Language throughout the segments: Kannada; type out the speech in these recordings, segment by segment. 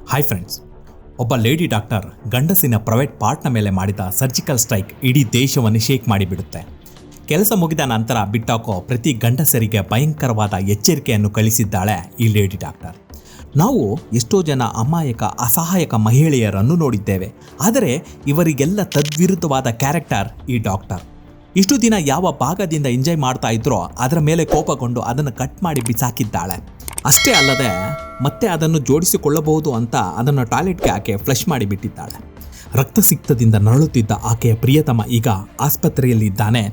ಹಾಯ್ ಫ್ರೆಂಡ್ಸ್, ಒಬ್ಬ ಲೇಡಿ ಡಾಕ್ಟರ್ ಗಂಡಸಿನ ಪ್ರೈವೇಟ್ ಪಾರ್ಟ್ನ ಮೇಲೆ ಮಾಡಿದ ಸರ್ಜಿಕಲ್ ಸ್ಟ್ರೈಕ್ ಇಡೀ ದೇಶವನ್ನು ಶೇಕ್ ಮಾಡಿಬಿಡುತ್ತೆ. ಕೆಲಸ ಮುಗಿದ ನಂತರ ಬಿಟ್ಟಾಕೋ ಪ್ರತಿ ಗಂಡಸರಿಗೆ ಭಯಂಕರವಾದ ಎಚ್ಚರಿಕೆಯನ್ನು ಕಳಿಸಿದ್ದಾಳೆ ಈ ಲೇಡಿ ಡಾಕ್ಟರ್. ನಾವು ಎಷ್ಟೋ ಜನ ಅಮಾಯಕ ಅಸಹಾಯಕ ಮಹಿಳೆಯರನ್ನು ನೋಡಿದ್ದೇವೆ, ಆದರೆ ಇವರಿಗೆಲ್ಲ ತದ್ವಿರುದ್ಧವಾದ ಕ್ಯಾರೆಕ್ಟರ್ ಈ ಡಾಕ್ಟರ್. ಇಷ್ಟು ದಿನ ಯಾವ ಭಾಗದಿಂದ ಎಂಜಾಯ್ ಮಾಡ್ತಾ ಇದ್ರೋ ಅದರ ಮೇಲೆ ಕೋಪಗೊಂಡು ಅದನ್ನು ಕಟ್ ಮಾಡಿ ಬಿಸಾಕಿದ್ದಾಳೆ. ಅಷ್ಟೇ ಅಲ್ಲದೆ ಮತ್ತೆ ಅದನ್ನು ಜೋಡಿಸಿಕೊಳ್ಳಬಹುದು ಅಂತ ಅದನ್ನು ಟಾಯ್ಲೆಟ್ಗೆ ಆಕೆ ಫ್ಲಶ್ ಮಾಡಿಬಿಟ್ಟಿದ್ದಾಳೆ. ರಕ್ತಸಿಕ್ತದಿಂದ ನರಳುತ್ತಿದ್ದ ಆಕೆಯ ಪ್ರಿಯತಮ ಈಗ ಆಸ್ಪತ್ರೆಯಲ್ಲಿದ್ದಾನೆ,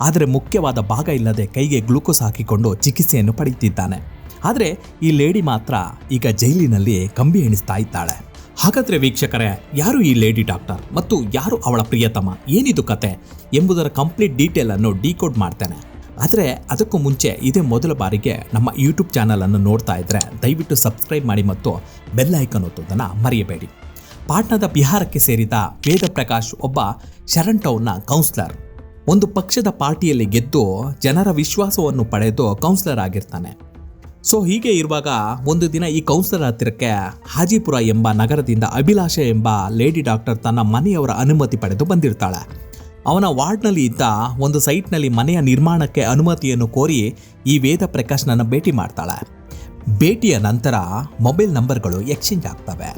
ಆದರೆ ಮುಖ್ಯವಾದ ಭಾಗ ಇಲ್ಲದೆ ಕೈಗೆ ಗ್ಲೂಕೋಸ್ ಹಾಕಿಕೊಂಡು ಚಿಕಿತ್ಸೆಯನ್ನು ಪಡೆಯುತ್ತಿದ್ದಾನೆ. ಆದರೆ ಈ ಲೇಡಿ ಮಾತ್ರ ಈಗ ಜೈಲಿನಲ್ಲಿ ಕಂಬಿ ಎಣಿಸ್ತಾ ಇದ್ದಾಳೆ. ಹಾಗಾದರೆ ವೀಕ್ಷಕರೇ, ಯಾರು ಈ ಲೇಡಿ ಡಾಕ್ಟರ್ ಮತ್ತು ಯಾರು ಅವಳ ಪ್ರಿಯತಮ, ಏನಿದು ಕತೆ ಎಂಬುದರ ಕಂಪ್ಲೀಟ್ ಡೀಟೇಲನ್ನು ಡಿಕೋಡ್ ಮಾಡ್ತೇನೆ. ಆದರೆ ಅದಕ್ಕೂ ಮುಂಚೆ ಇದೇ ಮೊದಲ ಬಾರಿಗೆ ನಮ್ಮ ಯೂಟ್ಯೂಬ್ ಚಾನಲನ್ನು ನೋಡ್ತಾ ಇದ್ದರೆ ದಯವಿಟ್ಟು ಸಬ್ಸ್ಕ್ರೈಬ್ ಮಾಡಿ ಮತ್ತು ಬೆಲ್ ಐಕಾನ್ ಒತ್ತೋದನ್ನು ಮರೆಯಬೇಡಿ. ಪಾಟ್ನಾದ ಬಿಹಾರಕ್ಕೆ ಸೇರಿದ ವೇದ ಪ್ರಕಾಶ್ ಒಬ್ಬ ಶರಣ್ ಟೌನ್ನ ಕೌನ್ಸಿಲರ್. ಒಂದು ಪಕ್ಷದ ಪಾರ್ಟಿಯಲ್ಲಿ ಗೆದ್ದು ಜನರ ವಿಶ್ವಾಸವನ್ನು ಪಡೆದು ಕೌನ್ಸಿಲರ್ ಆಗಿರ್ತಾನೆ. ಸೊ ಹೀಗೆ ಇರುವಾಗ ಒಂದು ದಿನ ಈ ಕೌನ್ಸಿಲರ್ ಹತ್ತಿರಕ್ಕೆ ಹಾಜಿಪುರ ಎಂಬ ನಗರದಿಂದ ಅಭಿಲಾಷ ಎಂಬ ಲೇಡಿ ಡಾಕ್ಟರ್ ತನ್ನ ಮನೆಯವರ ಅನುಮತಿ ಪಡೆದು ಬಂದಿರ್ತಾಳೆ. ಅವನ ವಾರ್ಡ್ನಲ್ಲಿ ಇದ್ದ ಒಂದು ಸೈಟ್ನಲ್ಲಿ ಮನೆಯ ನಿರ್ಮಾಣಕ್ಕೆ ಅನುಮತಿಯನ್ನು ಕೋರಿ ಈ ವೇದ ಪ್ರಕಾಶ್ನನ್ನು ಭೇಟಿ ಮಾಡ್ತಾಳೆ. ಭೇಟಿಯ ನಂತರ ಮೊಬೈಲ್ ನಂಬರ್ಗಳು ಎಕ್ಸ್ಚೇಂಜ್ ಆಗ್ತವೆ.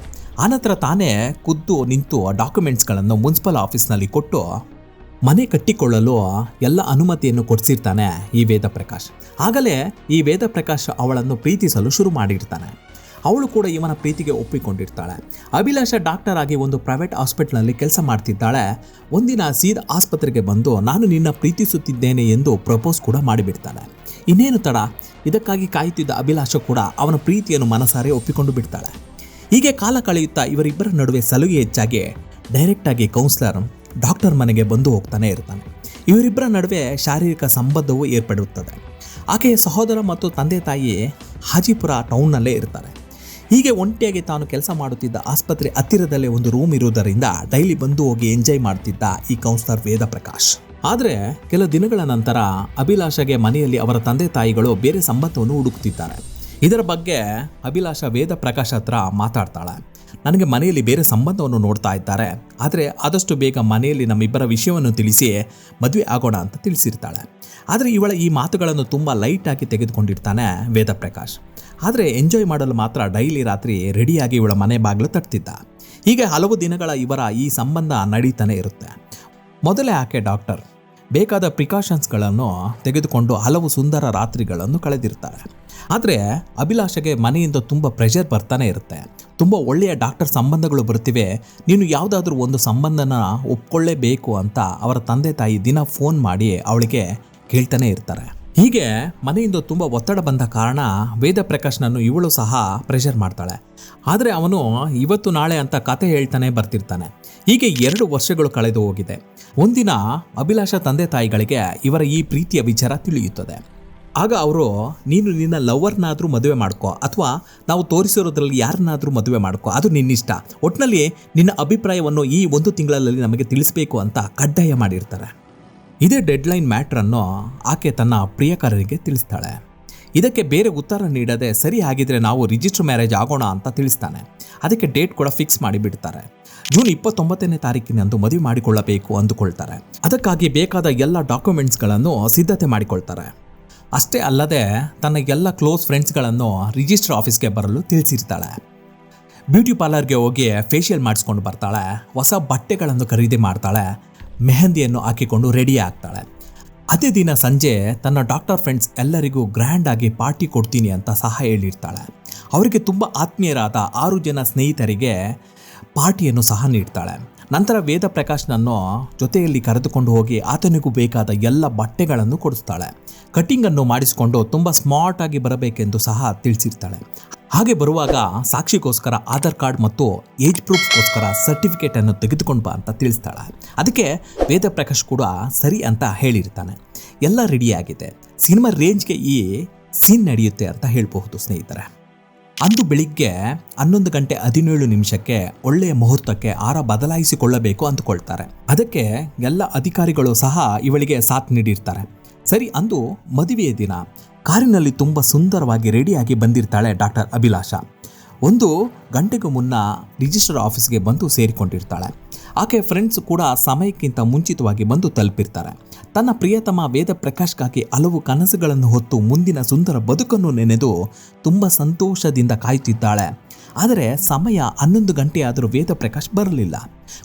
ಆನಂತರ ತಾನೇ ಖುದ್ದು ನಿಂತು ಡಾಕ್ಯುಮೆಂಟ್ಸ್ಗಳನ್ನು ಮುನ್ಸಿಪಲ್ ಆಫೀಸ್ನಲ್ಲಿ ಕೊಟ್ಟು ಮನೆ ಕಟ್ಟಿಕೊಳ್ಳಲು ಎಲ್ಲ ಅನುಮತಿಯನ್ನು ಕೊಡಿಸಿರ್ತಾನೆ ಈ ವೇದ ಪ್ರಕಾಶ್. ಆಗಲೇ ಈ ವೇದ ಪ್ರಕಾಶ್ ಅವಳನ್ನು ಪ್ರೀತಿಸಲು ಶುರು ಮಾಡಿರ್ತಾನೆ. ಅವಳು ಕೂಡ ಇವನ ಪ್ರೀತಿಗೆ ಒಪ್ಪಿಕೊಂಡಿರ್ತಾಳೆ. ಅಭಿಲಾಷ ಡಾಕ್ಟರ್ ಆಗಿ ಒಂದು ಪ್ರೈವೇಟ್ ಹಾಸ್ಪಿಟಲ್ನಲ್ಲಿ ಕೆಲಸ ಮಾಡ್ತಿದ್ದಾಳೆ. ಒಂದಿನ ಸೀದಾ ಆಸ್ಪತ್ರೆಗೆ ಬಂದು ನಾನು ನಿನ್ನ ಪ್ರೀತಿಸುತ್ತಿದ್ದೇನೆ ಎಂದು ಪ್ರಪೋಸ್ ಕೂಡ ಮಾಡಿಬಿಡ್ತಾಳೆ. ಇನ್ನೇನು ತಡ, ಇದಕ್ಕಾಗಿ ಕಾಯುತ್ತಿದ್ದ ಅಭಿಲಾಷ ಕೂಡ ಅವನ ಪ್ರೀತಿಯನ್ನು ಮನಸಾರೆ ಒಪ್ಪಿಕೊಂಡು ಬಿಡ್ತಾಳೆ. ಹೀಗೆ ಕಾಲ ಕಳೆಯುತ್ತಾ ಇವರಿಬ್ಬರ ನಡುವೆ ಸಲುಗೆ ಹೆಚ್ಚಾಗಿ ಡೈರೆಕ್ಟಾಗಿ ಕೌನ್ಸಿಲರ್ ಡಾಕ್ಟರ್ ಮನೆಗೆ ಬಂದು ಹೋಗ್ತಾನೆ ಇರ್ತಾನೆ. ಇವರಿಬ್ಬರ ನಡುವೆ ಶಾರೀರಿಕ ಸಂಬಂಧವೂ ಏರ್ಪಡುತ್ತದೆ. ಆಕೆಯ ಸಹೋದರ ಮತ್ತು ತಂದೆ ತಾಯಿ ಹಾಜಿಪುರ ಟೌನ್ನಲ್ಲೇ ಇರ್ತಾರೆ. ಹೀಗೆ ಒಂಟಿಯಾಗಿ ತಾನು ಕೆಲಸ ಮಾಡುತ್ತಿದ್ದ ಆಸ್ಪತ್ರೆ ಹತ್ತಿರದಲ್ಲೇ ಒಂದು ರೂಮ್ ಇರುವುದರಿಂದ ಡೈಲಿ ಬಂದು ಹೋಗಿ ಎಂಜಾಯ್ ಮಾಡ್ತಿದ್ದ ಈ ಕೌನ್ಸಿಲರ್ ವೇದ ಪ್ರಕಾಶ್. ಆದರೆ ಕೆಲ ದಿನಗಳ ನಂತರ ಅಭಿಲಾಷಗೆ ಮನೆಯಲ್ಲಿ ಅವರ ತಂದೆ ತಾಯಿಗಳು ಬೇರೆ ಸಂಬಂಧವನ್ನು ಹುಡುಕ್ತಿದ್ದಾರೆ. ಇದರ ಬಗ್ಗೆ ಅಭಿಲಾಷ ವೇದ ಪ್ರಕಾಶ್ ಹತ್ರ ಮಾತಾಡ್ತಾಳೆ. ನನಗೆ ಮನೆಯಲ್ಲಿ ಬೇರೆ ಸಂಬಂಧವನ್ನು ನೋಡ್ತಾ ಇದ್ದಾರೆ, ಆದರೆ ಆದಷ್ಟು ಬೇಗ ಮನೆಯಲ್ಲಿ ನಮ್ಮಿಬ್ಬರ ವಿಷಯವನ್ನು ತಿಳಿಸಿ ಮದುವೆ ಆಗೋಣ ಅಂತ ತಿಳಿಸಿರ್ತಾಳೆ. ಆದರೆ ಇವಳ ಈ ಮಾತುಗಳನ್ನು ತುಂಬ ಲೈಟಾಗಿ ತೆಗೆದುಕೊಂಡಿರ್ತಾನೆ ವೇದ ಪ್ರಕಾಶ್. ಆದರೆ ಎಂಜಾಯ್ ಮಾಡಲು ಮಾತ್ರ ಡೈಲಿ ರಾತ್ರಿ ರೆಡಿಯಾಗಿ ಇವಳ ಮನೆ ಬಾಗಿಲು ತಟ್ತಿದ್ದ. ಹೀಗೆ ಹಲವು ದಿನಗಳ ಇವರ ಈ ಸಂಬಂಧ ನಡೀತಾನೆ ಇರುತ್ತೆ. ಮೊದಲೇ ಆಕೆ ಡಾಕ್ಟರ್ ಬೇಕಾದ ಪ್ರಿಕಾಷನ್ಸ್ಗಳನ್ನು ತೆಗೆದುಕೊಂಡು ಹಲವು ಸುಂದರ ರಾತ್ರಿಗಳನ್ನು ಕಳೆದಿರ್ತಾರೆ. ಆದರೆ ಅಭಿಲಾಷೆಗೆ ಮನೆಯಿಂದ ತುಂಬ ಪ್ರೆಷರ್ ಬರ್ತಾನೆ ಇರುತ್ತೆ. ತುಂಬ ಒಳ್ಳೆಯ ಡಾಕ್ಟರ್ ಸಂಬಂಧಗಳು ಬರ್ತಿವೆ, ನೀನು ಯಾವುದಾದ್ರೂ ಒಂದು ಸಂಬಂಧನ ಒಪ್ಕೊಳ್ಳೇಬೇಕು ಅಂತ ಅವರ ತಂದೆ ತಾಯಿ ದಿನ ಫೋನ್ ಮಾಡಿ ಅವಳಿಗೆ ಕೇಳ್ತಾನೆ ಇರ್ತಾರೆ. ಹೀಗೆ ಮನೆಯಿಂದ ತುಂಬ ಒತ್ತಡ ಬಂದ ಕಾರಣ ವೇದ ಪ್ರಕಾಶ್ನನ್ನು ಇವಳು ಸಹ ಪ್ರೆಷರ್ ಮಾಡ್ತಾಳೆ. ಆದರೆ ಅವನು ಇವತ್ತು ನಾಳೆ ಅಂತ ಕತೆ ಹೇಳ್ತಾನೆ ಬರ್ತಿರ್ತಾನೆ. ಹೀಗೆ 2 ವರ್ಷಗಳು ಕಳೆದು ಹೋಗಿದೆ. ಒಂದಿನ ಅಭಿಲಾಷ ತಂದೆ ತಾಯಿಗಳಿಗೆ ಇವರ ಈ ಪ್ರೀತಿಯ ವಿಚಾರ ತಿಳಿಯುತ್ತದೆ. ಆಗ ಅವರು, ನೀನು ನಿನ್ನ ಲವರ್ನಾದರೂ ಮದುವೆ ಮಾಡ್ಕೋ ಅಥವಾ ನಾವು ತೋರಿಸಿರೋದ್ರಲ್ಲಿ ಯಾರನ್ನಾದರೂ ಮದುವೆ ಮಾಡ್ಕೋ, ಅದು ನಿನ್ನಿಷ್ಟ, ಒಟ್ಟಿನಲ್ಲಿ ನಿನ್ನ ಅಭಿಪ್ರಾಯವನ್ನು ಈ 1 ತಿಂಗಳಲ್ಲಿ ನಮಗೆ ತಿಳಿಸಬೇಕು ಅಂತ ಕಡ್ಡಾಯ ಮಾಡಿರ್ತಾರೆ. ಇದೇ ಡೆಡ್ಲೈನ್ ಮ್ಯಾಟ್ರನ್ನು ಆಕೆ ತನ್ನ ಪ್ರಿಯಕರನಿಗೆ ತಿಳಿಸ್ತಾಳೆ. ಇದಕ್ಕೆ ಬೇರೆ ಉತ್ತರ ನೀಡದೆ ಸರಿ ಆಗಿದ್ರೆ ನಾವು ರಿಜಿಸ್ಟರ್ ಮ್ಯಾರೇಜ್ ಆಗೋಣ ಅಂತ ತಿಳಿಸ್ತಾನೆ. ಅದಕ್ಕೆ ಡೇಟ್ ಕೂಡ ಫಿಕ್ಸ್ ಮಾಡಿಬಿಡ್ತಾರೆ. ಜೂನ್ 29ನೇ ತಾರೀಕಿನಂದು ಮದುವೆ ಮಾಡಿಕೊಳ್ಳಬೇಕು ಅಂದುಕೊಳ್ತಾರೆ. ಅದಕ್ಕಾಗಿ ಬೇಕಾದ ಎಲ್ಲ ಡಾಕ್ಯುಮೆಂಟ್ಸ್ಗಳನ್ನು ಸಿದ್ಧತೆ ಮಾಡಿಕೊಳ್ತಾರೆ. ಅಷ್ಟೇ ಅಲ್ಲದೆ ತನ್ನ ಎಲ್ಲ ಕ್ಲೋಸ್ ಫ್ರೆಂಡ್ಸ್ಗಳನ್ನು ರಿಜಿಸ್ಟರ್ ಆಫೀಸ್ಗೆ ಬರಲು ತಿಳಿಸಿರ್ತಾಳೆ. ಬ್ಯೂಟಿ ಪಾರ್ಲರ್ಗೆ ಹೋಗಿ ಫೇಶಿಯಲ್ ಮಾಡಿಸ್ಕೊಂಡು ಬರ್ತಾಳೆ. ಹೊಸ ಬಟ್ಟೆಗಳನ್ನು ಖರೀದಿ ಮಾಡ್ತಾಳೆ. ಮೆಹಂದಿಯನ್ನು ಹಾಕಿಕೊಂಡು ರೆಡಿ ಆಗ್ತಾಳೆ. ಅದೇ ದಿನ ಸಂಜೆ ತನ್ನ ಡಾಕ್ಟರ್ ಫ್ರೆಂಡ್ಸ್ ಎಲ್ಲರಿಗೂ ಗ್ರ್ಯಾಂಡ್ ಆಗಿ ಪಾರ್ಟಿ ಕೊಡ್ತೀನಿ ಅಂತ ಸಹ ಹೇಳಿರ್ತಾಳೆ. ಅವರಿಗೆ ತುಂಬ ಆತ್ಮೀಯರಾದ 6 ಜನ ಸ್ನೇಹಿತರಿಗೆ ಪಾರ್ಟಿಯನ್ನು ಸಹ ನೀಡ್ತಾಳೆ. ನಂತರ ವೇದ ಪ್ರಕಾಶ್ನನ್ನು ಜೊತೆಯಲ್ಲಿ ಕರೆದುಕೊಂಡು ಹೋಗಿ ಆತನಿಗೂ ಬೇಕಾದ ಎಲ್ಲ ಬಟ್ಟೆಗಳನ್ನು ಕೊಡಿಸ್ತಾಳೆ. ಕಟ್ಟಿಂಗನ್ನು ಮಾಡಿಸಿಕೊಂಡು ತುಂಬ ಸ್ಮಾರ್ಟ್ ಆಗಿ ಬರಬೇಕೆಂದು ಸಹ ತಿಳಿಸಿರ್ತಾಳೆ. ಹಾಗೆ ಬರುವಾಗ ಸಾಕ್ಷಿಗೋಸ್ಕರ ಆಧಾರ್ ಕಾರ್ಡ್ ಮತ್ತು ಏಜ್ ಪ್ರೂಫ್ಗೋಸ್ಕರ ಸರ್ಟಿಫಿಕೇಟನ್ನು ತೆಗೆದುಕೊಂಡು ಬಾ ಅಂತ ತಿಳಿಸ್ತಾಳೆ. ಅದಕ್ಕೆ ವೇದ ಪ್ರಕಾಶ್ ಕೂಡ ಸರಿ ಅಂತ ಹೇಳಿರ್ತಾನೆ. ಎಲ್ಲ ರೆಡಿಯಾಗಿದೆ. ಸಿನಿಮಾ ರೇಂಜ್ಗೆ ಈ ಸೀನ್ ನಡೆಯುತ್ತೆ ಅಂತ ಹೇಳಬಹುದು ಸ್ನೇಹಿತರೆ. ಅಂದು ಬೆಳಿಗ್ಗೆ 11:17 ಒಳ್ಳೆಯ ಮುಹೂರ್ತಕ್ಕೆ ಹಾರ ಬದಲಾಯಿಸಿಕೊಳ್ಳಬೇಕು ಅಂದುಕೊಳ್ತಾರೆ. ಅದಕ್ಕೆ ಎಲ್ಲ ಅಧಿಕಾರಿಗಳು ಸಹ ಇವಳಿಗೆ ಸಾಥ್ ನೀಡಿರ್ತಾರೆ. ಸರಿ, ಅಂದು ಮದುವೆಯ ದಿನ ಕಾರಿನಲ್ಲಿ ತುಂಬ ಸುಂದರವಾಗಿ ರೆಡಿಯಾಗಿ ಬಂದಿರ್ತಾಳೆ ಡಾಕ್ಟರ್ ಅಭಿಲಾಷ. 1 ಗಂಟೆಗೂ ಮುನ್ನ ರಿಜಿಸ್ಟರ್ ಆಫೀಸ್ಗೆ ಬಂದು ಸೇರಿಕೊಂಡಿರ್ತಾಳೆ. ಆಕೆ ಫ್ರೆಂಡ್ಸ್ ಕೂಡ ಸಮಯಕ್ಕಿಂತ ಮುಂಚಿತವಾಗಿ ಬಂದು ತಲುಪಿರ್ತಾರೆ. ತನ್ನ ಪ್ರಿಯತಮ ವೇದ ಪ್ರಕಾಶ್ಗಾಗಿ ಹಲವು ಕನಸುಗಳನ್ನು ಹೊತ್ತು ಮುಂದಿನ ಸುಂದರ ಬದುಕನ್ನು ನೆನೆದು ತುಂಬ ಸಂತೋಷದಿಂದ ಕಾಯುತ್ತಿದ್ದಾಳೆ. ಆದರೆ ಸಮಯ 11 ಗಂಟೆಯಾದರೂ ವೇದ ಪ್ರಕಾಶ್ ಬರಲಿಲ್ಲ.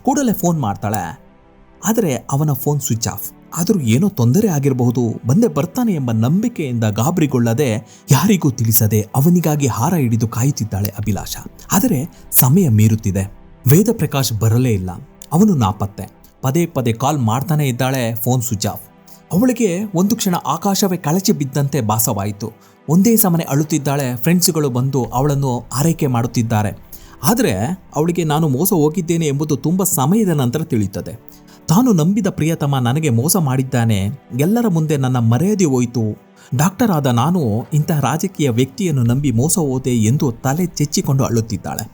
ಕೂಡಲೇ ಫೋನ್ ಮಾಡ್ತಾಳೆ. ಆದರೆ ಅವನ ಫೋನ್ ಸ್ವಿಚ್ ಆಫ್. ಆದರೂ ಏನೋ ತೊಂದರೆ ಆಗಿರಬಹುದು, ಬಂದೇ ಬರ್ತಾನೆ ಎಂಬ ನಂಬಿಕೆಯಿಂದ ಗಾಬರಿಗೊಳ್ಳದೆ ಯಾರಿಗೂ ತಿಳಿಸದೆ ಅವನಿಗಾಗಿ ಹಾರ ಹಿಡಿದು ಕಾಯುತ್ತಿದ್ದಾಳೆ ಅಭಿಲಾಷ. ಆದರೆ ಸಮಯ ಮೀರುತ್ತಿದೆ. ವೇದ ಪ್ರಕಾಶ್ ಬರಲೇ ಇಲ್ಲ. ಅವನು ನಾಪತ್ತೆ. ಪದೇ ಪದೇ ಕಾಲ್ ಮಾಡ್ತಾನೆ ಇದ್ದಾಳೆ. Phone switch off. ಅವಳಿಗೆ ಒಂದು ಕ್ಷಣ ಆಕಾಶವೇ ಕಳಚಿ ಬಿದ್ದಂತೆ ಭಾಸವಾಯಿತು. ಒಂದೇ ಸಮನೆ ಅಳುತ್ತಿದ್ದಾಳೆ. ಫ್ರೆಂಡ್ಸ್ಗಳು ಬಂದು ಅವಳನ್ನು ಆರೈಕೆ ಮಾಡುತ್ತಿದ್ದಾರೆ. ಆದರೆ ಅವಳಿಗೆ ನಾನು ಮೋಸ ಹೋಗಿದ್ದೇನೆ ಎಂಬುದು ತುಂಬ ಸಮಯದ ನಂತರ ತಿಳಿಯುತ್ತದೆ. ತಾನು ನಂಬಿದ ಪ್ರಿಯತಮ ನನಗೆ ಮೋಸ ಮಾಡಿದ್ದಾನೆ. ಎಲ್ಲರ ಮುಂದೆ ನನ್ನ ಮರ್ಯಾದೆ ಹೋಯಿತು. ಡಾಕ್ಟರ್ ಆದ ನಾನು ಇಂತಹ ರಾಜಕೀಯ ವ್ಯಕ್ತಿಯನ್ನು ನಂಬಿ ಮೋಸ ಹೋದೆ ಎಂದು ತಲೆ ಚೆಚ್ಚಿಕೊಂಡು ಅಳುತ್ತಿದ್ದಾಳೆ.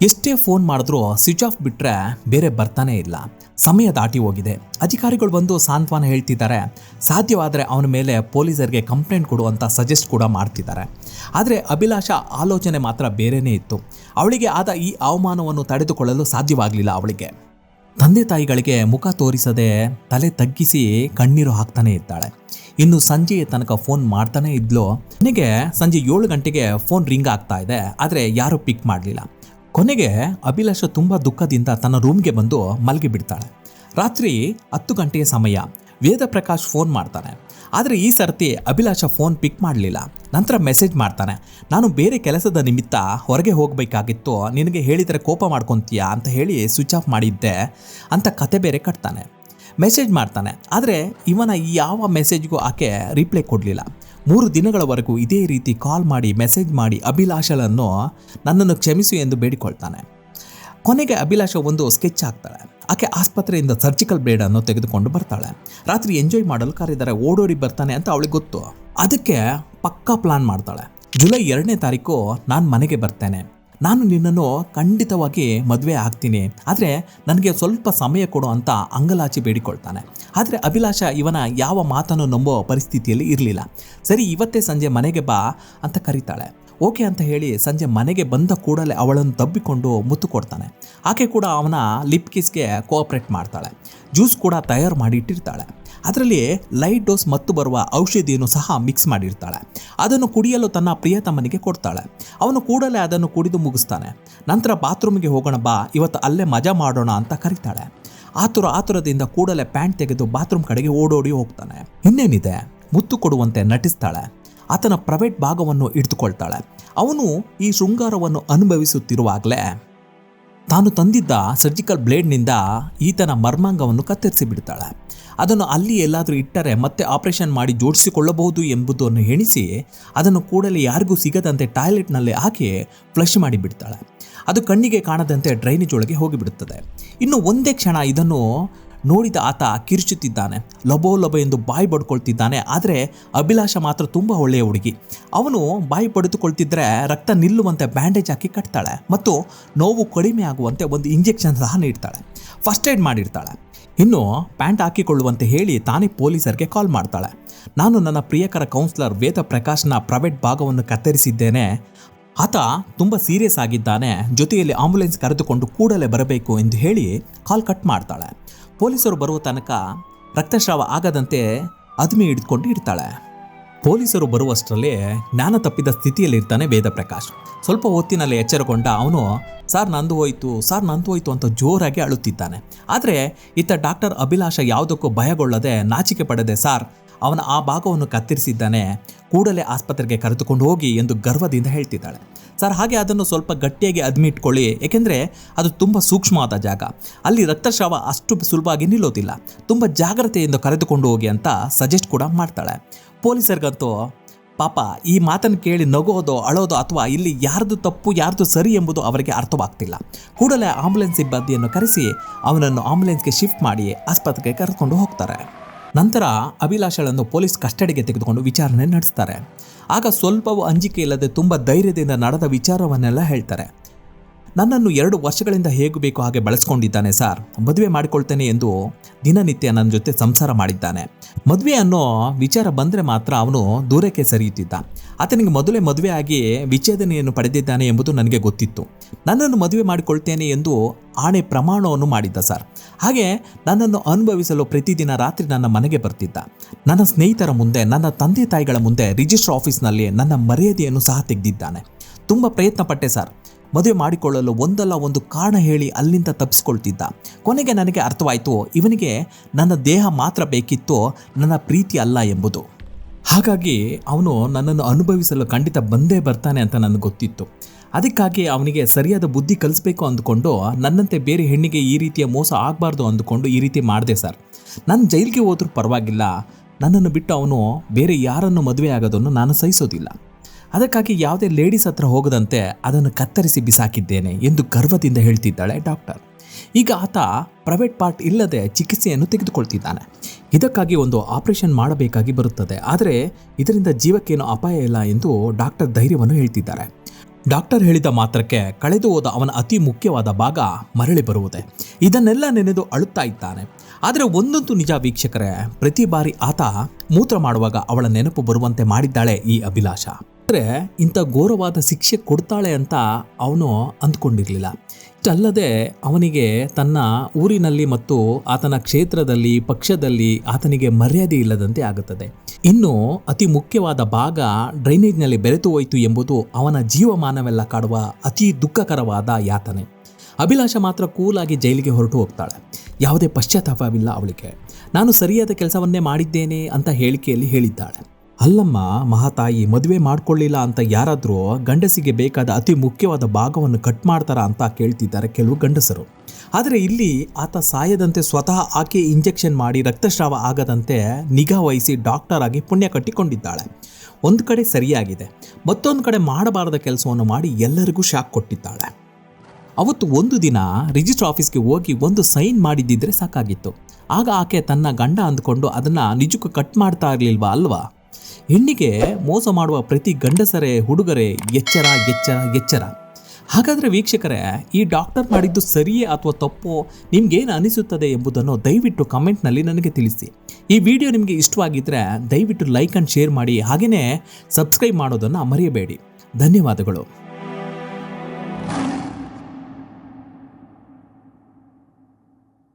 ಎಷ್ಟೇ ಫೋನ್ ಮಾಡಿದ್ರೂ ಸ್ವಿಚ್ ಆಫ್ ಬಿಟ್ಟರೆ ಬೇರೆ ಬರ್ತಾನೆ ಇಲ್ಲ. ಸಮಯ ದಾಟಿ ಹೋಗಿದೆ. ಅಧಿಕಾರಿಗಳು ಬಂದು ಸಾಂತ್ವನ ಹೇಳ್ತಿದ್ದಾರೆ. ಸಾಧ್ಯವಾದರೆ ಅವನ ಮೇಲೆ ಪೊಲೀಸರಿಗೆ ಕಂಪ್ಲೇಂಟ್ ಕೊಡುವಂಥ ಸಜೆಸ್ಟ್ ಕೂಡ ಮಾಡ್ತಿದ್ದಾರೆ. ಆದರೆ ಅಭಿಲಾಷ ಆಲೋಚನೆ ಮಾತ್ರ ಬೇರೆಯೇ ಇತ್ತು. ಅವಳಿಗೆ ಆದ ಈ ಅವಮಾನವನ್ನು ತಡೆದುಕೊಳ್ಳಲು ಸಾಧ್ಯವಾಗಲಿಲ್ಲ. ಅವಳಿಗೆ ತಂದೆ ತಾಯಿಗಳಿಗೆ ಮುಖ ತೋರಿಸದೆ ತಲೆ ತಗ್ಗಿಸಿ ಕಣ್ಣೀರು ಹಾಕ್ತಾನೆ ಇದ್ದಾಳೆ. ಇನ್ನು ಸಂಜೆಯ ತನಕ ಫೋನ್ ಮಾಡ್ತಾನೆ ಇದ್ಲು. ನನಗೆ ಸಂಜೆ 7 ಗಂಟೆಗೆ ಫೋನ್ ರಿಂಗ್ ಆಗ್ತಾ ಇದೆ. ಆದರೆ ಯಾರೂ ಪಿಕ್ ಮಾಡಲಿಲ್ಲ. ಕೊನೆಗೆ ಅಭಿಲಾಷ ತುಂಬ ದುಃಖದಿಂದ ತನ್ನ ರೂಮ್ಗೆ ಬಂದು ಮಲಗಿ ಬಿಡ್ತಾಳೆ. ರಾತ್ರಿ 10 ಗಂಟೆಯ ಸಮಯ. ವೇದ ಪ್ರಕಾಶ್ ಫೋನ್ ಮಾಡ್ತಾನೆ. ಆದರೆ ಈ ಸರ್ತಿ ಅಭಿಲಾಷ ಫೋನ್ ಪಿಕ್ ಮಾಡಲಿಲ್ಲ. ನಂತರ ಮೆಸೇಜ್ ಮಾಡ್ತಾನೆ. ನಾನು ಬೇರೆ ಕೆಲಸದ ನಿಮಿತ್ತ ಹೊರಗೆ ಹೋಗಬೇಕಾಗಿತ್ತು, ನಿನಗೆ ಹೇಳಿದರೆ ಕೋಪ ಮಾಡ್ಕೊತೀಯಾ ಅಂತ ಹೇಳಿ ಸ್ವಿಚ್ ಆಫ್ ಮಾಡಿದ್ದೆ ಅಂತ ಕತೆ ಬೇರೆ ಕಟ್ತಾನೆ. ಮೆಸೇಜ್ ಮಾಡ್ತಾನೆ. ಆದರೆ ಇವನ ಯಾವ ಮೆಸೇಜ್ಗೂ ಆಕೆ ರಿಪ್ಲೈ ಕೊಡಲಿಲ್ಲ. 3 ದಿನಗಳವರೆಗೂ ಇದೇ ರೀತಿ ಕಾಲ್ ಮಾಡಿ ಮೆಸೇಜ್ ಮಾಡಿ ಅಭಿಲಾಷಳನ್ನು ನನ್ನನ್ನು ಕ್ಷಮಿಸು ಎಂದು ಬೇಡಿಕೊಳ್ತಾನೆ. ಕೊನೆಗೆ ಅಭಿಲಾಷ ಒಂದು ಸ್ಕೆಚ್ ಹಾಕ್ತಾಳೆ. ಆಕೆ ಆಸ್ಪತ್ರೆಯಿಂದ ಸರ್ಜಿಕಲ್ ಬ್ಲೇಡನ್ನು ತೆಗೆದುಕೊಂಡು ಬರ್ತಾಳೆ. ರಾತ್ರಿ ಎಂಜಾಯ್ ಮಾಡಲು ಕರೆದರೆ ಓಡೋಡಿ ಬರ್ತಾನೆ ಅಂತ ಅವಳಿಗೆ ಗೊತ್ತು. ಅದಕ್ಕೆ ಪಕ್ಕಾ ಪ್ಲಾನ್ ಮಾಡ್ತಾಳೆ. ಜುಲೈ 2ನೇ ತಾರೀಕು ನಾನು ಮನೆಗೆ ಬರ್ತೇನೆ. ನಾನು ನಿನ್ನನ್ನು ಖಂಡಿತವಾಗಿ ಮದುವೆ ಆಗ್ತೀನಿ, ಆದರೆ ನನಗೆ ಸ್ವಲ್ಪ ಸಮಯ ಕೊಡು ಅಂತ ಅಂಗಲಾಚಿ ಬೇಡಿಕೊಳ್ತಾನೆ. ಆದರೆ ಅಭಿಲಾಷ ಇವನ ಯಾವ ಮಾತನ್ನು ನಂಬೋ ಪರಿಸ್ಥಿತಿಯಲ್ಲಿ ಇರಲಿಲ್ಲ. ಸರಿ, ಇವತ್ತೇ ಸಂಜೆ ಮನೆಗೆ ಬಾ ಅಂತ ಕರೀತಾಳೆ. ಓಕೆ ಅಂತ ಹೇಳಿ ಸಂಜೆ ಮನೆಗೆ ಬಂದ ಕೂಡಲೇ ಅವಳನ್ನು ತಬ್ಬಿಕೊಂಡು ಮುತ್ತು ಕೊಡ್ತಾನೆ. ಆಕೆ ಕೂಡ ಅವನ ಲಿಪ್ ಕಿಸ್ಗೆ ಕೋಆಪ್ರೇಟ್ ಮಾಡ್ತಾಳೆ. ಜ್ಯೂಸ್ ಕೂಡ ತಯಾರು ಮಾಡಿ ಇಟ್ಟಿರ್ತಾಳೆ. ಅದರಲ್ಲಿ ಲೈಟ್ ಡೋಸ್ ಮತ್ತು ಬರುವ ಔಷಧಿಯನ್ನು ಸಹ ಮಿಕ್ಸ್ ಮಾಡಿರ್ತಾಳೆ. ಅದನ್ನು ಕುಡಿಯಲು ತನ್ನ ಪ್ರಿಯತಮನಿಗೆ ಕೊಡ್ತಾಳೆ. ಅವನು ಕೂಡಲೇ ಅದನ್ನು ಕುಡಿದು ಮುಗಿಸ್ತಾನೆ. ನಂತರ ಬಾತ್ರೂಮಿಗೆ ಹೋಗೋಣ ಬಾ, ಇವತ್ತು ಅಲ್ಲೇ ಮಜಾ ಮಾಡೋಣ ಅಂತ ಕರೀತಾಳೆ. ಆತುರದಿಂದ ಕೂಡಲೇ ಪ್ಯಾಂಟ್ ತೆಗೆದು ಬಾತ್ರೂಮ್ ಕಡೆಗೆ ಓಡೋಡಿ ಹೋಗ್ತಾನೆ. ಇನ್ನೇನಿದೆ, ಮುತ್ತು ಕೊಡುವಂತೆ ನಟಿಸ್ತಾಳೆ. ಆತನ ಪ್ರೈವೇಟ್ ಭಾಗವನ್ನು ಹಿಡಿದುಕೊಳ್ತಾಳೆ. ಅವನು ಈ ಶೃಂಗಾರವನ್ನು ಅನುಭವಿಸುತ್ತಿರುವಾಗಲೇ ತಾನು ತಂದಿದ್ದ ಸರ್ಜಿಕಲ್ ಬ್ಲೇಡ್ನಿಂದ ಈತನ ಮರ್ಮಾಂಗವನ್ನು ಕತ್ತರಿಸಿ ಬಿಡ್ತಾಳೆ. ಅದನ್ನು ಅಲ್ಲಿ ಎಲ್ಲಾದರೂ ಇಟ್ಟರೆ ಮತ್ತೆ ಆಪರೇಷನ್ ಮಾಡಿ ಜೋಡಿಸಿಕೊಳ್ಳಬಹುದು ಎಂಬುದನ್ನು ಎಣಿಸಿ ಅದನ್ನು ಕೂಡಲೇ ಯಾರಿಗೂ ಸಿಗದಂತೆ ಟಾಯ್ಲೆಟ್ನಲ್ಲಿ ಹಾಕಿ ಫ್ಲಶ್ ಮಾಡಿ ಬಿಡ್ತಾಳೆ. ಅದು ಕಣ್ಣಿಗೆ ಕಾಣದಂತೆ ಡ್ರೈನೇಜ್ ಒಳಗೆ ಹೋಗಿಬಿಡುತ್ತದೆ. ಇನ್ನು ಒಂದೇ ಕ್ಷಣ ಇದನ್ನು ನೋಡಿದ ಆತ ಕಿರುಚುತ್ತಿದ್ದಾನೆ. ಲಬೋ ಎಂದು ಬಾಯಿ ಬಡ್ಕೊಳ್ತಿದ್ದಾನೆ. ಆದರೆ ಅಭಿಲಾಷ ಮಾತ್ರ ತುಂಬ ಒಳ್ಳೆಯ ಹುಡುಗಿ. ಅವನು ಬಾಯಿ ಪಡೆದುಕೊಳ್ತಿದ್ರೆ ರಕ್ತ ನಿಲ್ಲುವಂತೆ ಬ್ಯಾಂಡೇಜ್ ಹಾಕಿ ಕಟ್ತಾಳೆ ಮತ್ತು ನೋವು ಕಡಿಮೆ ಆಗುವಂತೆ ಒಂದು ಇಂಜೆಕ್ಷನ್ ಸಹ ನೀಡ್ತಾಳೆ. First aid ಮಾಡಿರ್ತಾಳೆ. ಇನ್ನು ಪ್ಯಾಂಟ್ ಹಾಕಿಕೊಳ್ಳುವಂತೆ ಹೇಳಿ ತಾನೇ ಪೊಲೀಸರಿಗೆ ಕಾಲ್ ಮಾಡ್ತಾಳೆ. ನಾನು ನನ್ನ ಪ್ರಿಯಕರ ಕೌನ್ಸಿಲರ್ ವೇದ ಪ್ರಕಾಶ್ನ ಪ್ರೈವೇಟ್ ಭಾಗವನ್ನು ಕತ್ತರಿಸಿದ್ದೇನೆ. ಆತ ತುಂಬ ಸೀರಿಯಸ್ ಆಗಿದ್ದಾನೆ, ಜೊತೆಯಲ್ಲಿ ಆಂಬ್ಯುಲೆನ್ಸ್ ಕರೆದುಕೊಂಡು ಕೂಡಲೇ ಬರಬೇಕು ಎಂದು ಹೇಳಿ ಕಾಲ್ ಕಟ್ ಮಾಡ್ತಾಳೆ. ಪೊಲೀಸರು ಬರುವ ತನಕ ರಕ್ತಸ್ರಾವ ಆಗದಂತೆ ಅದ್ಮಿ ಹಿಡಿದುಕೊಂಡು ಇಡ್ತಾಳೆ. ಪೊಲೀಸರು ಬರುವಷ್ಟರಲ್ಲಿ ಜ್ಞಾನ ತಪ್ಪಿದ ಸ್ಥಿತಿಯಲ್ಲಿರ್ತಾನೆ ವೇದ ಪ್ರಕಾಶ್. ಸ್ವಲ್ಪ ಹೊತ್ತಿನಲ್ಲಿ ಎಚ್ಚರಗೊಂಡ ಅವನು ಸಾರ್ ನಂದು ಹೋಯ್ತು ಅಂತ ಜೋರಾಗಿ ಅಳುತ್ತಿದ್ದಾನೆ. ಆದರೆ ಇತ್ತ ಡಾಕ್ಟರ್ ಅಭಿಲಾಷ ಯಾವುದಕ್ಕೂ ಭಯಗೊಳ್ಳದೆ ನಾಚಿಕೆ ಪಡೆದೆ ಸಾರ್ ಅವನ ಆ ಭಾಗವನ್ನು ಕತ್ತರಿಸಿದ್ದಾನೆ, ಕೂಡಲೇ ಆಸ್ಪತ್ರೆಗೆ ಕರೆದುಕೊಂಡು ಹೋಗಿ ಎಂದು ಗರ್ವದಿಂದ ಹೇಳ್ತಿದ್ದಾಳೆ. ಸರ್ ಹಾಗೆ ಅದನ್ನು ಸ್ವಲ್ಪ ಗಟ್ಟಿಯಾಗಿ ಅದ್ಮಿಟ್ಕೊಳ್ಳಿ, ಏಕೆಂದರೆ ಅದು ತುಂಬ ಸೂಕ್ಷ್ಮವಾದ ಜಾಗ, ಅಲ್ಲಿ ರಕ್ತಸ್ರಾವ ಅಷ್ಟು ಸುಲಭವಾಗಿ ನಿಲ್ಲೋದಿಲ್ಲ, ತುಂಬ ಜಾಗ್ರತೆಯಿಂದ ಕರೆದುಕೊಂಡು ಹೋಗಿ ಅಂತ ಸಜೆಸ್ಟ್ ಕೂಡ ಮಾಡ್ತಾಳೆ. ಪೊಲೀಸರಿಗಂತೂ ಪಾಪ ಈ ಮಾತನ್ನು ಕೇಳಿ ನಗೋದೋ ಅಳೋದೋ ಅಥವಾ ಇಲ್ಲಿ ಯಾರ್ದು ತಪ್ಪು ಯಾರ್ದು ಸರಿ ಎಂಬುದು ಅವರಿಗೆ ಅರ್ಥವಾಗ್ತಿಲ್ಲ. ಕೂಡಲೇ ಆಂಬ್ಯುಲೆನ್ಸ್ ಸಿಬ್ಬಂದಿಯನ್ನು ಕರೆಸಿ ಅವನನ್ನು ಆಂಬ್ಯುಲೆನ್ಸ್ಗೆ ಶಿಫ್ಟ್ ಮಾಡಿ ಆಸ್ಪತ್ರೆಗೆ ಕರೆದುಕೊಂಡು ಹೋಗ್ತಾರೆ. ನಂತರ ಅಭಿಲಾಷಳನ್ನು ಪೊಲೀಸ್ ಕಸ್ಟಡಿಗೆ ತೆಗೆದುಕೊಂಡು ವಿಚಾರಣೆ ನಡೆಸ್ತಾರೆ. ಆಗ ಸ್ವಲ್ಪವೂ ಅಂಜಿಕೆ ಇಲ್ಲದೆ ತುಂಬ ಧೈರ್ಯದಿಂದ ನಡೆದ ವಿಚಾರವನ್ನೆಲ್ಲ ಹೇಳ್ತಾರೆ. ನನ್ನನ್ನು 2 ವರ್ಷಗಳಿಂದ ಹೇಗೆ ಬೇಕೋ ಹಾಗೆ ಬಳಸ್ಕೊಂಡಿದ್ದಾನೆ ಸರ್. ಮದುವೆ ಮಾಡಿಕೊಳ್ತೇನೆ ಎಂದು ದಿನನಿತ್ಯ ನನ್ನ ಜೊತೆ ಸಂಸಾರ ಮಾಡಿದ್ದಾನೆ. ಮದುವೆ ಅನ್ನೋ ವಿಚಾರ ಬಂದರೆ ಮಾತ್ರ ಅವನು ದೂರಕ್ಕೆ ಸರಿಯುತ್ತಿದ್ದ. ಆತನಿಗೆ ಮೊದಲೇ ಮದುವೆ ಆಗಿ ವಿಚ್ಛೇದನೆಯನ್ನು ಪಡೆದಿದ್ದಾನೆ ಎಂಬುದು ನನಗೆ ಗೊತ್ತಿತ್ತು. ನನ್ನನ್ನು ಮದುವೆ ಮಾಡಿಕೊಳ್ತೇನೆ ಎಂದು ಆಣೆ ಪ್ರಮಾಣವನ್ನು ಮಾಡಿದ್ದ ಸರ್. ಹಾಗೆ ನನ್ನನ್ನು ಅನುಭವಿಸಲು ಪ್ರತಿದಿನ ರಾತ್ರಿ ನನ್ನ ಮನೆಗೆ ಬರ್ತಿದ್ದ. ನನ್ನ ಸ್ನೇಹಿತರ ಮುಂದೆ, ನನ್ನ ತಂದೆ ತಾಯಿಗಳ ಮುಂದೆ ರಿಜಿಸ್ಟರ್ ಆಫೀಸ್ನಲ್ಲಿ ನನ್ನ ಮರ್ಯಾದೆಯನ್ನು ಸಹ ತೆಗೆದಿದ್ದಾನೆ. ತುಂಬ ಪ್ರಯತ್ನ ಪಟ್ಟೆ ಸರ್. ಮದುವೆ ಮಾಡಿಕೊಳ್ಳಲು ಒಂದಲ್ಲ ಒಂದು ಕಾರಣ ಹೇಳಿ ಅಲ್ಲಿಂದ ತಪ್ಪಿಸ್ಕೊಳ್ತಿದ್ದ. ಕೊನೆಗೆ ನನಗೆ ಅರ್ಥವಾಯಿತು, ಇವನಿಗೆ ನನ್ನ ದೇಹ ಮಾತ್ರ ಬೇಕಿತ್ತು, ನನ್ನ ಪ್ರೀತಿ ಅಲ್ಲ ಎಂಬುದು. ಹಾಗಾಗಿ ಅವನು ನನ್ನನ್ನು ಅನುಭವಿಸಲು ಖಂಡಿತ ಬಂದೇ ಬರ್ತಾನೆ ಅಂತ ನನಗೆ ಗೊತ್ತಿತ್ತು. ಅದಕ್ಕಾಗಿ ಅವನಿಗೆ ಸರಿಯಾದ ಬುದ್ಧಿ ಕಲಿಸ್ಬೇಕು ಅಂದುಕೊಂಡು, ನನ್ನಂತೆ ಬೇರೆ ಹೆಣ್ಣಿಗೆ ಈ ರೀತಿಯ ಮೋಸ ಆಗಬಾರ್ದು ಅಂದುಕೊಂಡು ಈ ರೀತಿ ಮಾಡಿದೆ ಸರ್. ನಾನು ಜೈಲಿಗೆ ಹೋದ್ರೂ ಪರವಾಗಿಲ್ಲ, ನನ್ನನ್ನು ಬಿಟ್ಟು ಅವನು ಬೇರೆ ಯಾರನ್ನು ಮದುವೆ ಆಗೋದನ್ನು ನಾನು ಸಹಿಸೋದಿಲ್ಲ. ಅದಕ್ಕಾಗಿ ಯಾವುದೇ ಲೇಡೀಸ್ ಹತ್ರ ಹೋಗದಂತೆ ಅದನ್ನು ಕತ್ತರಿಸಿ ಬಿಸಾಕಿದ್ದೇನೆ ಎಂದು ಗರ್ವದಿಂದ ಹೇಳ್ತಿದ್ದಾಳೆ ಡಾಕ್ಟರ್. ಈಗ ಆತ ಪ್ರೈವೇಟ್ ಪಾರ್ಟ್ ಇಲ್ಲದೆ ಚಿಕಿತ್ಸೆಯನ್ನು ತೆಗೆದುಕೊಳ್ತಿದ್ದಾನೆ. ಇದಕ್ಕಾಗಿ ಒಂದು ಆಪರೇಷನ್ ಮಾಡಬೇಕಾಗಿ ಬರುತ್ತದೆ. ಆದರೆ ಇದರಿಂದ ಜೀವಕ್ಕೇನು ಅಪಾಯ ಇಲ್ಲ ಎಂದು ಡಾಕ್ಟರ್ ಧೈರ್ಯವನ್ನು ಹೇಳ್ತಿದ್ದಾರೆ. ಡಾಕ್ಟರ್ ಹೇಳಿದ ಮಾತ್ರಕ್ಕೆ ಕಳೆದು ಹೋದ ಅವನ ಅತಿ ಮುಖ್ಯವಾದ ಭಾಗ ಮರಳಿ ಬರುವುದೇ. ಇದನ್ನೆಲ್ಲ ನೆನೆದು ಅಳುತ್ತಾ ಇದ್ದಾನೆ. ಆದರೆ ಒಂದಂತೂ ನಿಜ ವೀಕ್ಷಕರೇ, ಪ್ರತಿ ಬಾರಿ ಆತ ಮೂತ್ರ ಮಾಡುವಾಗ ಅವಳ ನೆನಪು ಬರುವಂತೆ ಮಾಡಿದ್ದಾಳೆ ಈ ಅಭಿಲಾಷ. ಆದರೆ ಇಂಥ ಘೋರವಾದ ಶಿಕ್ಷೆ ಕೊಡ್ತಾಳೆ ಅಂತ ಅವನು ಅಂದ್ಕೊಂಡಿರಲಿಲ್ಲ. ಇಷ್ಟಲ್ಲದೆ ಅವನಿಗೆ ತನ್ನ ಊರಿನಲ್ಲಿ ಮತ್ತು ಆತನ ಕ್ಷೇತ್ರದಲ್ಲಿ, ಪಕ್ಷದಲ್ಲಿ ಆತನಿಗೆ ಮರ್ಯಾದೆ ಇಲ್ಲದಂತೆ ಆಗುತ್ತದೆ. ಇನ್ನು ಅತಿ ಮುಖ್ಯವಾದ ಭಾಗ ಡ್ರೈನೇಜ್ನಲ್ಲಿ ಬೆರೆತು ಹೋಯಿತು ಎಂಬುದು ಅವನ ಜೀವಮಾನವೆಲ್ಲ ಕಾಡುವ ಅತಿ ದುಃಖಕರವಾದ ಯಾತನೆ. ಅಭಿಲಾಷ ಮಾತ್ರ ಕೂಲಾಗಿ ಜೈಲಿಗೆ ಹೊರಟು ಹೋಗ್ತಾಳೆ. ಯಾವುದೇ ಪಶ್ಚಾತ್ತಾಪವಿಲ್ಲ ಅವಳಿಗೆ. ನಾನು ಸರಿಯಾದ ಕೆಲಸವನ್ನೇ ಮಾಡಿದ್ದೇನೆ ಅಂತ ಹೇಳಿಕೆಯಲ್ಲಿ ಹೇಳಿದ್ದಾಳೆ. ಅಲ್ಲಮ್ಮ ಮಹಾತಾಯಿ, ಮದುವೆ ಮಾಡ್ಕೊಳ್ಳಿಲ್ಲ ಅಂತ ಯಾರಾದರೂ ಗಂಡಸಿಗೆ ಬೇಕಾದ ಅತಿ ಮುಖ್ಯವಾದ ಭಾಗವನ್ನು ಕಟ್ ಮಾಡ್ತಾರಾ ಅಂತ ಕೇಳ್ತಿದ್ದಾರೆ ಕೆಲವು ಗಂಡಸರು. ಆದರೆ ಇಲ್ಲಿ ಆತ ಸಾಯದಂತೆ ಸ್ವತಃ ಆಕೆ ಇಂಜೆಕ್ಷನ್ ಮಾಡಿ ರಕ್ತಸ್ರಾವ ಆಗದಂತೆ ನಿಗಾ ವಹಿಸಿ ಡಾಕ್ಟರ್ ಆಗಿ ಪುಣ್ಯ ಕಟ್ಟಿಕೊಂಡಿದ್ದಾಳೆ. ಒಂದು ಕಡೆ ಸರಿಯಾಗಿದೆ, ಮತ್ತೊಂದು ಕಡೆ ಮಾಡಬಾರದ ಕೆಲಸವನ್ನು ಮಾಡಿ ಎಲ್ಲರಿಗೂ ಶಾಕ್ ಕೊಟ್ಟಿದ್ದಾಳೆ. ಅವತ್ತು ಒಂದು ದಿನ ರಿಜಿಸ್ಟರ್ ಆಫೀಸ್ಗೆ ಹೋಗಿ ಒಂದು ಸೈನ್ ಮಾಡಿದ್ದಿದ್ರೆ ಸಾಕಾಗಿತ್ತು. ಆಗ ಆಕೆ ತನ್ನ ಗಂಡ ಅಂದ್ಕೊಂಡು ಅದನ್ನು ನಿಜಕ್ಕೂ ಕಟ್ ಮಾಡ್ತಾ ಇರಲಿಲ್ವಾ ಅಲ್ವಾ? ಹೆಣ್ಣಿಗೆ ಮೋಸ ಮಾಡುವ ಪ್ರತಿ ಗಂಡಸರೇ, ಹುಡುಗರೇ ಎಚ್ಚರ ಎಚ್ಚರ ಎಚ್ಚರ. ಹಾಗಾದರೆ ವೀಕ್ಷಕರೇ, ಈ ಡಾಕ್ಟರ್ ಮಾಡಿದ್ದು ಸರಿಯೇ ಅಥವಾ ತಪ್ಪೋ, ನಿಮ್ಗೇನು ಅನಿಸುತ್ತದೆ ಎಂಬುದನ್ನು ದಯವಿಟ್ಟು ಕಮೆಂಟ್ನಲ್ಲಿ ನನಗೆ ತಿಳಿಸಿ. ಈ ವಿಡಿಯೋ ನಿಮಗೆ ಇಷ್ಟವಾಗಿದ್ದರೆ ದಯವಿಟ್ಟು ಲೈಕ್ ಆ್ಯಂಡ್ ಶೇರ್ ಮಾಡಿ. ಹಾಗೆಯೇ ಸಬ್ಸ್ಕ್ರೈಬ್ ಮಾಡೋದನ್ನು ಮರೆಯಬೇಡಿ. ಧನ್ಯವಾದಗಳು.